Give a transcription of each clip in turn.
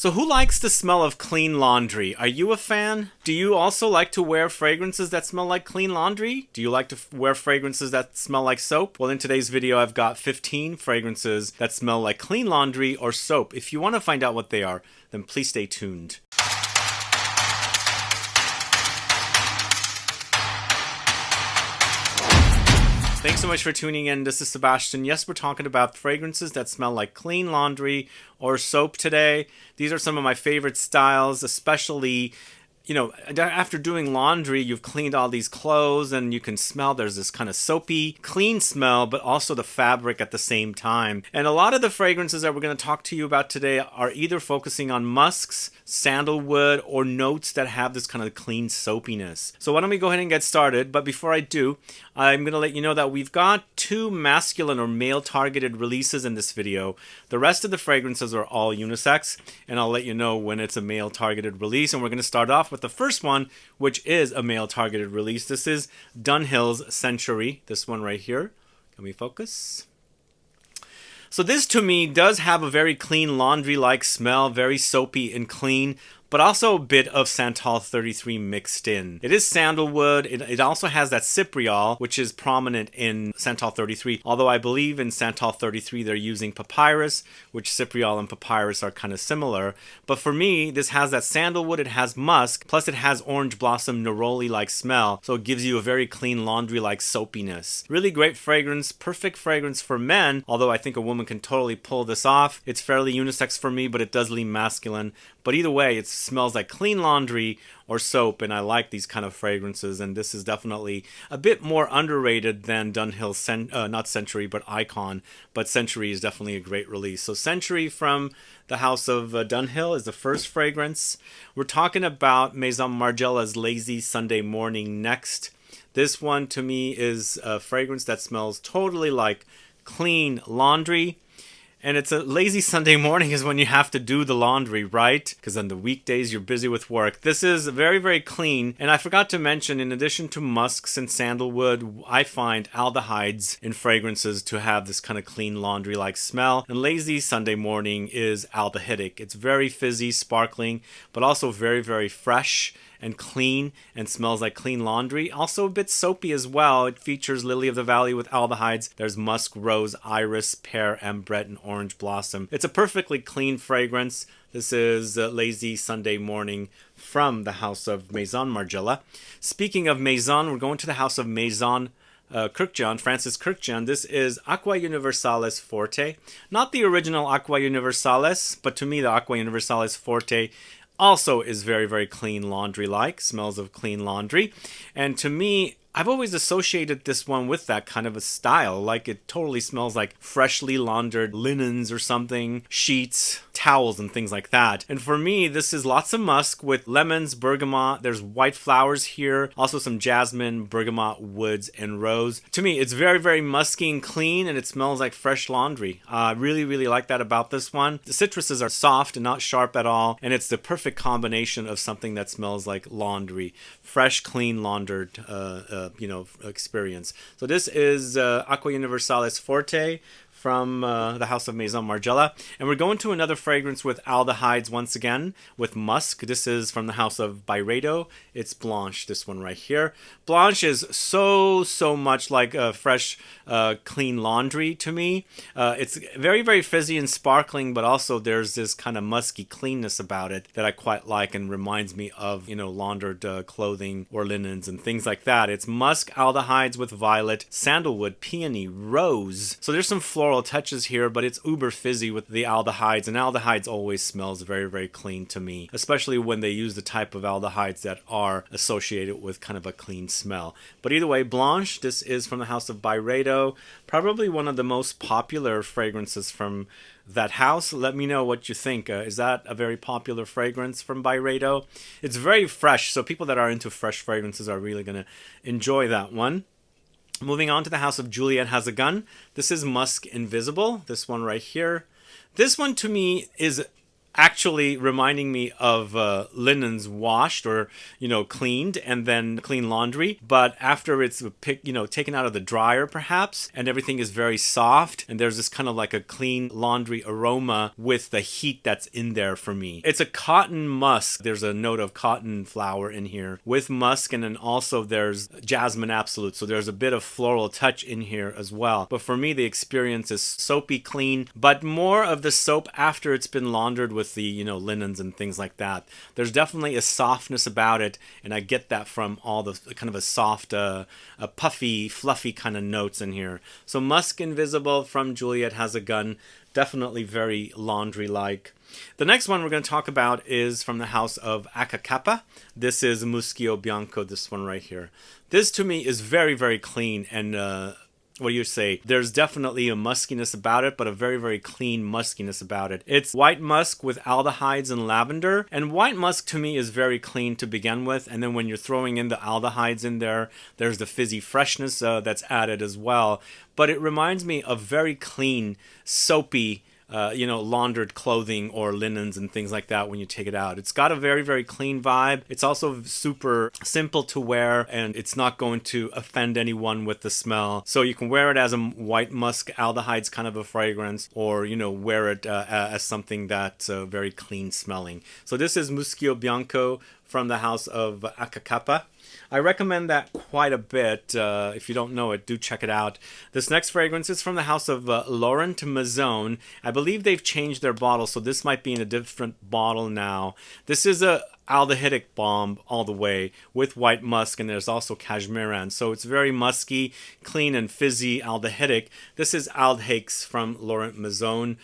So who likes the smell of clean laundry? Are you a fan? Do you also like to wear fragrances that smell like clean laundry? Do you like to wear fragrances that smell like soap? Well, in today's video, I've got 15 fragrances that smell like clean laundry or soap. If you want to find out what they are, then please stay tuned. Thanks so much for tuning in. This is Sebastian. Yes, we're talking about fragrances that smell like clean laundry or soap today. These are some of my favorite styles, especially, you know, after doing laundry, you've cleaned all these clothes and you can smell there's this kind of soapy, clean smell, but also the fabric at the same time. And a lot of the fragrances that we're going to talk to you about today are either focusing on musks, sandalwood, or notes that have this kind of clean soapiness. So why don't we go ahead and get started? But before I do, I'm going to let you know that we've got 2 masculine or male targeted releases in this video. The rest of the fragrances are all unisex, and I'll let you know when it's a male targeted release. And we're going to start off with the first one, which is a male targeted release. This is DUNHILL's Century, this one right here. Can we focus? So this to me does have a very clean laundry-like smell, very soapy and clean, but also a bit of Santal 33 mixed in. It is sandalwood. It also has that Cypriol, which is prominent in Santal 33, although I believe in Santal 33 they're using papyrus, which Cypriol and papyrus are kind of similar. But for me, this has that sandalwood, it has musk, plus it has orange blossom neroli-like smell, so it gives you a very clean laundry-like soapiness. Really great fragrance, perfect fragrance for men, although I think a woman can totally pull this off. It's fairly unisex for me, but it does lean masculine. But either way, it smells like clean laundry or soap, and I like these kind of fragrances, and this is definitely a bit more underrated than DUNHILL, not Century, but Icon, but Century is definitely a great release. So Century from the house of DUNHILL is the first fragrance. We're talking about Maison Margiela's Lazy Sunday Morning next. This one to me is a fragrance that smells totally like clean laundry. And it's a lazy Sunday morning is when you have to do the laundry, right? Because on the weekdays, you're busy with work. This is very, very clean. And I forgot to mention, in addition to musks and sandalwood, I find aldehydes in fragrances to have this kind of clean laundry-like smell. And lazy Sunday morning is aldehydic. It's very fizzy, sparkling, but also very, very fresh and clean and smells like clean laundry. Also a bit soapy as well. It features lily of the valley with aldehydes. There's musk, rose, iris, pear, ambrette, and orange blossom. It's a perfectly clean fragrance. This is Lazy Sunday Morning from the house of Maison Margiela. Speaking of Maison, we're going to the house of Maison KURKDJIAN, Francis KURKDJIAN. This is AQUA Universalis Forte. Not the original AQUA Universalis, but to me the AQUA Universalis Forte also is very, very clean laundry-like, smells of clean laundry. And to me, I've always associated this one with that kind of a style, like it totally smells like freshly laundered linens or something, sheets, towels, and things like that. And for me, this is lots of musk with lemons, bergamot, there's white flowers here, also some jasmine, bergamot, woods, and rose. To me, it's very, very musky and clean, and it smells like fresh laundry. I really, really like that about this one. The citruses are soft and not sharp at all, and it's the perfect combination of something that smells like laundry. Fresh, clean, laundered, experience. So this is AQUA Universalis Forte from the house of Maison Margiela. And we're going to another fragrance with aldehydes once again, with musk. This is from the house of BYREDO. It's Blanche, this one right here. Blanche is so much like fresh, clean laundry to me. It's very, very fizzy and sparkling, but also there's this kind of musky cleanness about it that I quite like and reminds me of, laundered clothing or linens and things like that. It's musk, aldehydes with violet, sandalwood, peony, rose. So there's some floral touches here, but it's uber fizzy with the aldehydes, and aldehydes always smells very, very clean to me, especially when they use the type of aldehydes that are associated with kind of a clean smell. But either way, Blanche, this is from the house of BYREDO, probably one of the most popular fragrances from that house. Let me know what you think. Is that a very popular fragrance from BYREDO? It's very fresh, so people that are into fresh fragrances are really going to enjoy that one. Moving on to the house of Juliette Has a Gun. This is Musk Invisible, this one right here. This one to me is actually reminding me of linens washed or cleaned and then clean laundry, but after it's taken out of the dryer perhaps, and everything is very soft, and there's this kind of like a clean laundry aroma with the heat that's in there for me. It's a cotton musk. There's a note of cotton flower in here with musk, and then also there's jasmine absolute, so there's a bit of floral touch in here as well. But for me, the experience is soapy clean, but more of the soap after it's been laundered with the linens and things like that. There's definitely a softness about it, and I get that from all the kind of a soft, a puffy, fluffy kind of notes in here. So Musk Invisible from Juliette Has a Gun, definitely very laundry-like. The next one we're going to talk about is from the house of ACCA. This is Muschio Bianco, this one right here. This to me is very, very clean, and what do you say? There's definitely a muskiness about it, but a very, very clean muskiness about it. It's white musk with aldehydes and lavender. And white musk to me is very clean to begin with. And then when you're throwing in the aldehydes in there, there's the fizzy freshness that's added as well. But it reminds me of very clean, soapy, laundered clothing or linens and things like that when you take it out. It's got a very, very clean vibe. It's also super simple to wear, and it's not going to offend anyone with the smell. So you can wear it as a white musk aldehydes kind of a fragrance, or, wear it as something that's very clean smelling. So this is Muschio Bianco from the house of AQUA. I recommend that quite a bit. If you don't know it, do check it out. This next fragrance is from the house of LAURENT MAISON. I believe they've changed their bottle, so this might be in a different bottle now. This is a aldehydic bomb all the way with white musk, and there's also cashmeran. So it's very musky, clean, and fizzy aldehydic. This is Aldehydes from LAURENT MAISON.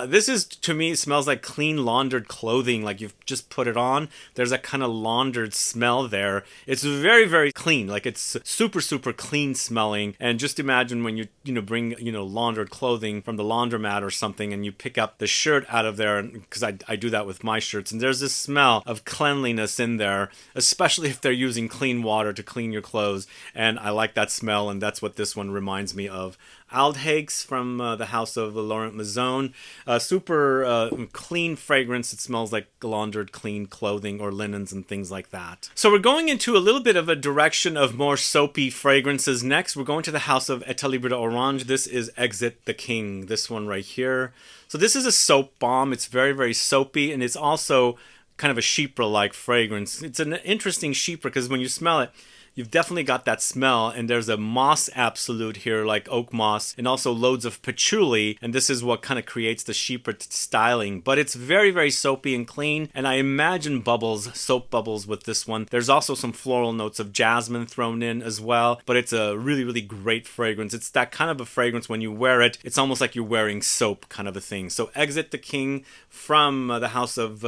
This is, to me, smells like clean laundered clothing, like you've just put it on. There's a kind of laundered smell there. It's very, very clean, like it's super, super clean smelling. And just imagine when you bring laundered clothing from the laundromat or something, and you pick up the shirt out of there, because I do that with my shirts, and there's this smell of cleanliness in there, especially if they're using clean water to clean your clothes. And I like that smell, and that's what this one reminds me of. Aldehydes from the house of LAURENT MAISON. Super clean fragrance. It smells like laundered clean clothing or linens and things like that. So we're going into a little bit of a direction of more soapy fragrances next. We're going to the house of État Libre d'Orange. This is Exit the King, this one right here. So this is a soap bomb. It's very, very soapy, and it's also kind of a chypre-like fragrance. It's an interesting chypre because when you smell it, you've definitely got that smell, and there's a moss absolute here, like oak moss, and also loads of patchouli, and this is what kind of creates the chypre styling. But it's very, very soapy and clean, and I imagine bubbles, soap bubbles with this one. There's also some floral notes of jasmine thrown in as well, but it's a really, really great fragrance. It's that kind of a fragrance when you wear it, it's almost like you're wearing soap kind of a thing. So Exit the King from the house of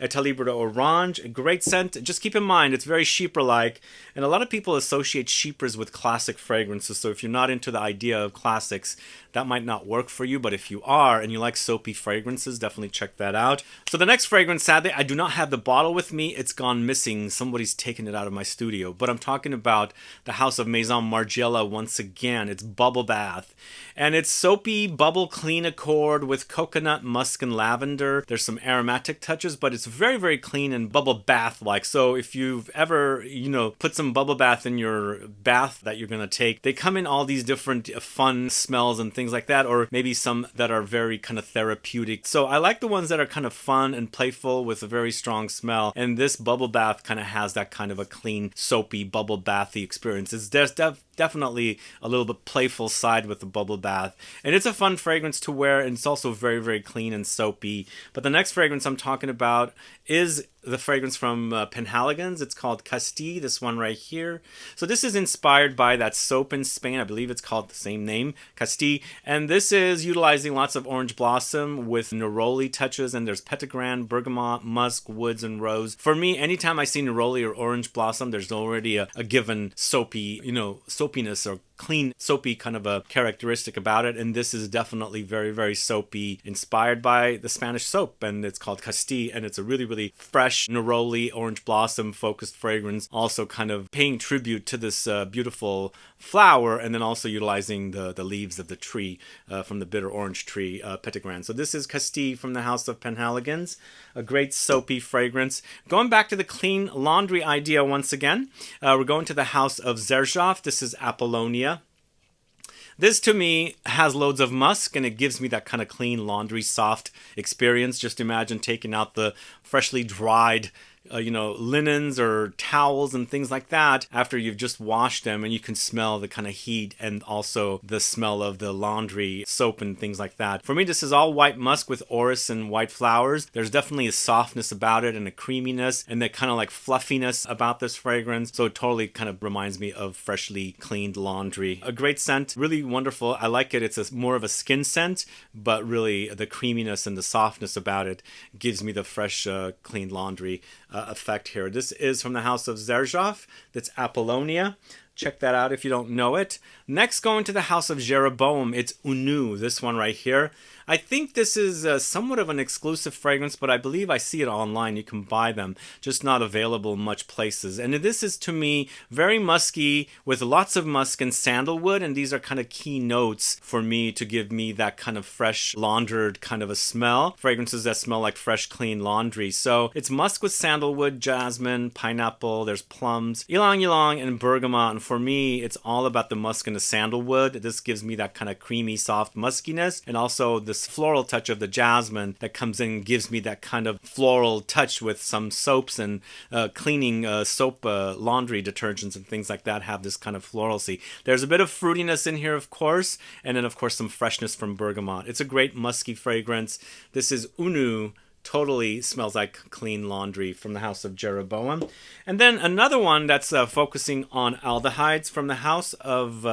État Libre d'Orange. A great scent. Just keep in mind, it's very chypre-like, and a lot of people associate chypres with classic fragrances, so if you're not into the idea of classics, that might not work for you. But if you are and you like soapy fragrances, definitely check that out. So the next fragrance, sadly, I do not have the bottle with me. It's gone missing. Somebody's taken it out of my studio. But I'm talking about the house of Maison Margiela once again. It's Bubble Bath. And it's soapy bubble clean accord with coconut, musk, and lavender. There's some aromatic touches, but it's very, very clean and bubble bath-like. So if you've ever, put some bubble bath in your bath that you're going to take, they come in all these different fun smells and things like that, or maybe some that are very kind of therapeutic. So I like the ones that are kind of fun and playful with a very strong smell, and this bubble bath kind of has that kind of a clean, soapy, bubble bathy experience. It's definitely a little bit playful side with the bubble bath, and it's a fun fragrance to wear, and it's also very, very clean and soapy. But the next fragrance I'm talking about is the fragrance from Penhaligon's. It's called Castille, this one right here. So this is inspired by that soap in Spain. I believe it's called the same name, Castille. And this is utilizing lots of orange blossom with Neroli touches, and there's petitgrain, bergamot, musk, woods, and rose. For me, anytime I see Neroli or orange blossom, there's already a given soapy, soapiness or clean, soapy kind of a characteristic about it. And this is definitely very, very soapy, inspired by the Spanish soap. And it's called Castille. And it's a really, really fresh neroli, orange blossom focused fragrance. Also kind of paying tribute to this beautiful flower, and then also utilizing the leaves of the tree from the bitter orange tree, Petitgrain. So this is Castille from the House of Penhaligon's, a great soapy fragrance. Going back to the clean laundry idea once again, we're going to the House of Xerjoff. This is Apollonia. This to me has loads of musk, and it gives me that kind of clean laundry soft experience. Just imagine taking out the freshly dried linens or towels and things like that after you've just washed them, and you can smell the kind of heat and also the smell of the laundry soap and things like that. For me, this is all white musk with orris and white flowers. There's definitely a softness about it and a creaminess and that kind of like fluffiness about this fragrance. So it totally kind of reminds me of freshly cleaned laundry. A great scent, really wonderful. I like it. It's more of a skin scent, but really the creaminess and the softness about it gives me the fresh cleaned laundry effect here. This is from the House of Xerjoff. That's Apollonia. Check that out if you don't know it. Next, going to the House of Jeroboam. It's Unu, this one right here. I think this is somewhat of an exclusive fragrance, but I believe I see it online. You can buy them, just not available in much places. And this is, to me, very musky with lots of musk and sandalwood. And these are kind of key notes for me to give me that kind of fresh laundered kind of a smell. Fragrances that smell like fresh, clean laundry. So it's musk with sandalwood, jasmine, pineapple, there's plums, ylang ylang, and bergamot. And for me, it's all about the musk and the sandalwood. This gives me that kind of creamy, soft muskiness, and also this floral touch of the jasmine that comes in and gives me that kind of floral touch with some soaps and cleaning soap laundry detergents and things like that have this kind of floralcy. There's a bit of fruitiness in here, of course, and then of course some freshness from bergamot. It's a great musky fragrance. This is Unu. Totally smells like clean laundry from the House of Jeroboam. And then another one that's focusing on aldehydes from the House of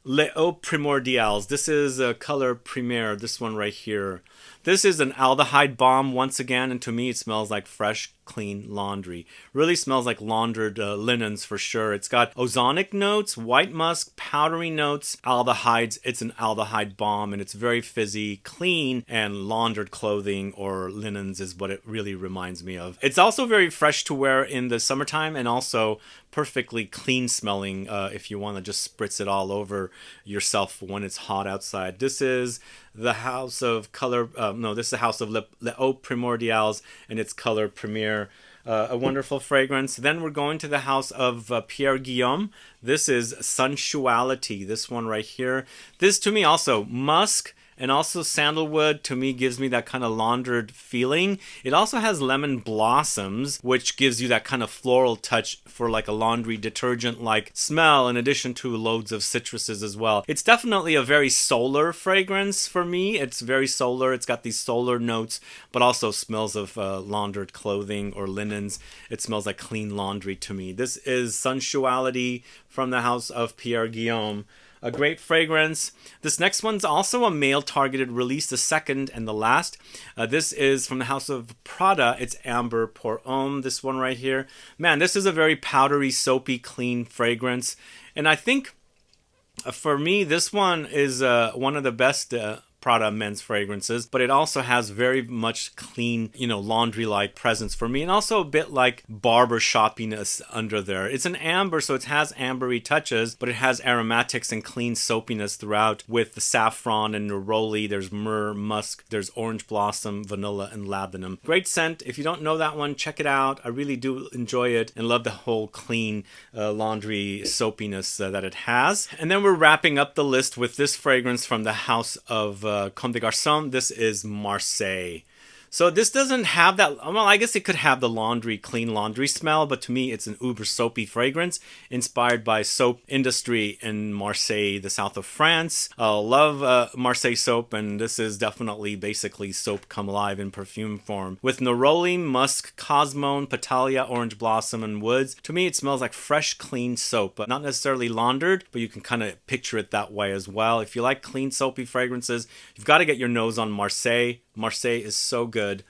Les Eaux Primordiales. This is Color Premier, this one right here. This is an aldehyde bomb once again, and to me it smells like fresh, clean laundry. Really smells like laundered linens for sure. It's got ozonic notes, white musk, powdery notes, aldehydes. It's an aldehyde bomb, and it's very fizzy, clean, and laundered clothing or linens is what it really reminds me of. It's also very fresh to wear in the summertime, and also perfectly clean smelling if you want to just spritz it all over yourself when it's hot outside. This is the House of Color, this is the House of Les Eaux Primordiales, and it's Color Premier. A wonderful fragrance. Then we're going to the House of Pierre Guillaume. This is Sensuality, this one right here. This to me also, musk and also sandalwood to me gives me that kind of laundered feeling. It also has lemon blossoms, which gives you that kind of floral touch for like a laundry detergent like smell, in addition to loads of citruses as well. It's definitely a very solar fragrance for me. It's very solar. It's got these solar notes, but also smells of laundered clothing or linens. It smells like clean laundry to me. This is Sensuality from the House of Pierre Guillaume. A great fragrance. This next one's also a male targeted release, the second and the last. This is from the House of Prada. It's Amber Pour Homme, this one right here. Man, this is a very powdery, soapy, clean fragrance. And I think for me, this one is one of the best Prada men's fragrances, but it also has very much clean, laundry-like presence for me, and also a bit like barber shoppiness under there. It's an amber, so it has ambery touches, but it has aromatics and clean soapiness throughout with the saffron and neroli. There's myrrh, musk, there's orange blossom, vanilla, and lavender. Great scent. If you don't know that one, check it out. I really do enjoy it and love the whole clean laundry soapiness that it has. And then we're wrapping up the list with this fragrance from the House of Comme des Garçons. This is Marseille. So this doesn't have that, well, I guess it could have the clean laundry smell, but to me it's an uber soapy fragrance inspired by soap industry in Marseille, the south of France. Love Marseille soap, and this is definitely basically soap come alive in perfume form. With neroli, musk, cosmone, petalia, orange blossom, and woods. To me it smells like fresh, clean soap, but not necessarily laundered, but you can kind of picture it that way as well. If you like clean soapy fragrances, you've got to get your nose on Marseille. Marseille is so good.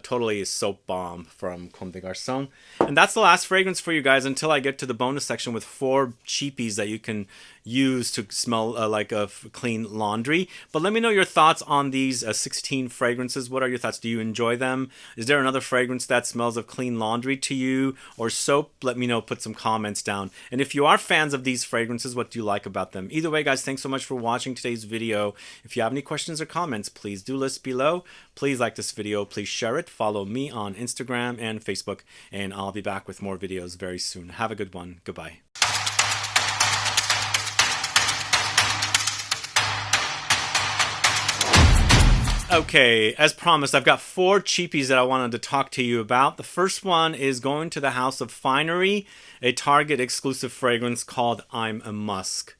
totally a soap bomb from Comme des Garçons. And that's the last fragrance for you guys until I get to the bonus section with 4 cheapies that you can use to smell like a clean laundry. But let me know your thoughts on these 16 fragrances. What are your thoughts? Do you enjoy them? Is there another fragrance that smells of clean laundry to you or soap? Let me know. Put some comments down. And if you are fans of these fragrances, what do you like about them? Either way, guys, thanks so much for watching today's video. If you have any questions or comments, please do list below. Please like this video. Please share it. Follow me on Instagram and Facebook. And I'll be back with more videos very soon. Have a good one. Goodbye. Okay, as promised, I've got 4 cheapies that I wanted to talk to you about. The first one is going to the House of Finery, a Target exclusive fragrance called I'm a Musk.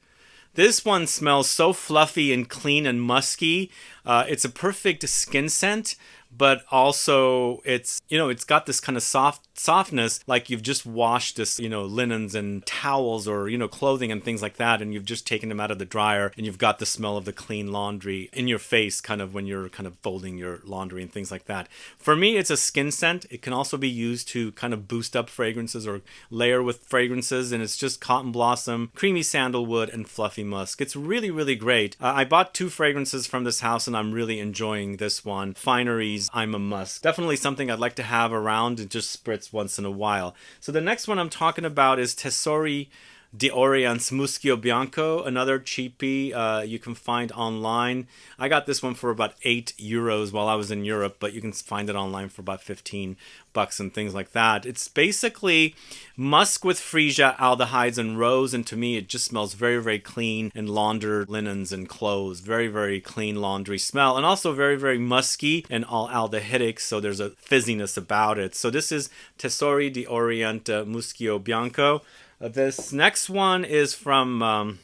This one smells so fluffy and clean and musky. It's a perfect skin scent, but also it's got this kind of softness, like you've just washed this, linens and towels or, clothing and things like that, and you've just taken them out of the dryer, and you've got the smell of the clean laundry in your face kind of when you're kind of folding your laundry and things like that. For me, it's a skin scent. It can also be used to kind of boost up fragrances or layer with fragrances, and it's just cotton blossom, creamy sandalwood, and fluffy musk. It's really, really great. I bought 2 fragrances from this house, and I'm really enjoying this one. Finery's I'm a Musk. Definitely something I'd like to have around and just spritz once in a while. So the next one I'm talking about is Tesori d'Orient's Muschio Bianco, another cheapie you can find online. I got this one for about €8 while I was in Europe, but you can find it online for about 15 bucks and things like that. It's basically musk with freesia, aldehydes, and rose, and to me it just smells very, very clean and laundered linens and clothes. Very, very clean laundry smell, and also very, very musky and all aldehydic, so there's a fizziness about it. So this is Tesori d'Orient Muschio Bianco. This next one is from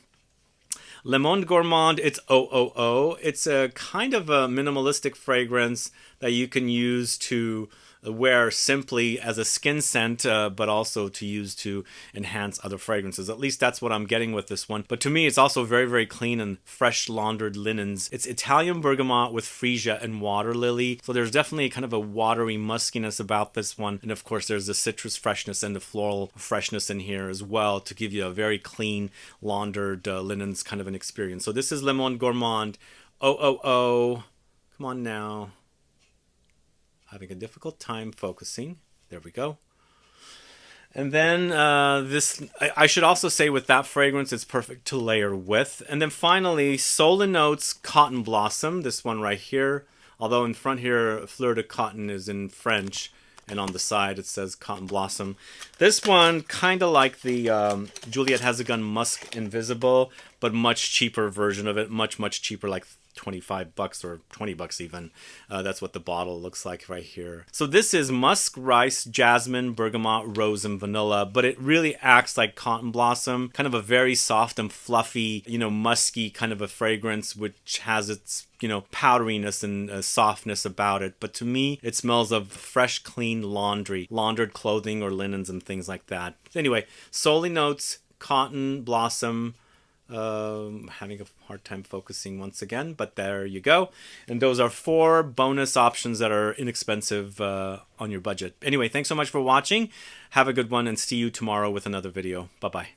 Le Monde Gourmand. It's 000. It's a kind of a minimalistic fragrance that you can use to wear simply as a skin scent, but also to use to enhance other fragrances. At least that's what I'm getting with this one. But to me, it's also very, very clean and fresh laundered linens. It's Italian bergamot with freesia and water lily. So there's definitely kind of a watery muskiness about this one. And of course, there's the citrus freshness and the floral freshness in here as well to give you a very clean laundered linens kind of an experience. So this is Le Monde Gourmand 000. Come on now. Having a difficult time focusing. There we go. And then I should also say with that fragrance, it's perfect to layer with. And then finally, Soul & Notes Cotton Blossom. This one right here. Although in front here, Fleur de Cotton is in French. And on the side, it says Cotton Blossom. This one, kind of like the Juliette Has a Gun Musk Invisible, but much cheaper version of it. Much, much cheaper, like 25 bucks or 20 bucks even. That's what the bottle looks like right here. So this is musk, rice, jasmine, bergamot, rose, and vanilla, but it really acts like cotton blossom, kind of a very soft and fluffy, musky kind of a fragrance, which has its, powderiness and softness about it. But to me, it smells of fresh, clean laundry, laundered clothing or linens and things like that. Anyway, Soul & Notes, Cotton Blossom, having a hard time focusing once again, but there you go. And those are 4 bonus options that are inexpensive on your budget. Anyway, thanks so much for watching. Have a good one and see you tomorrow with another video. Bye-bye.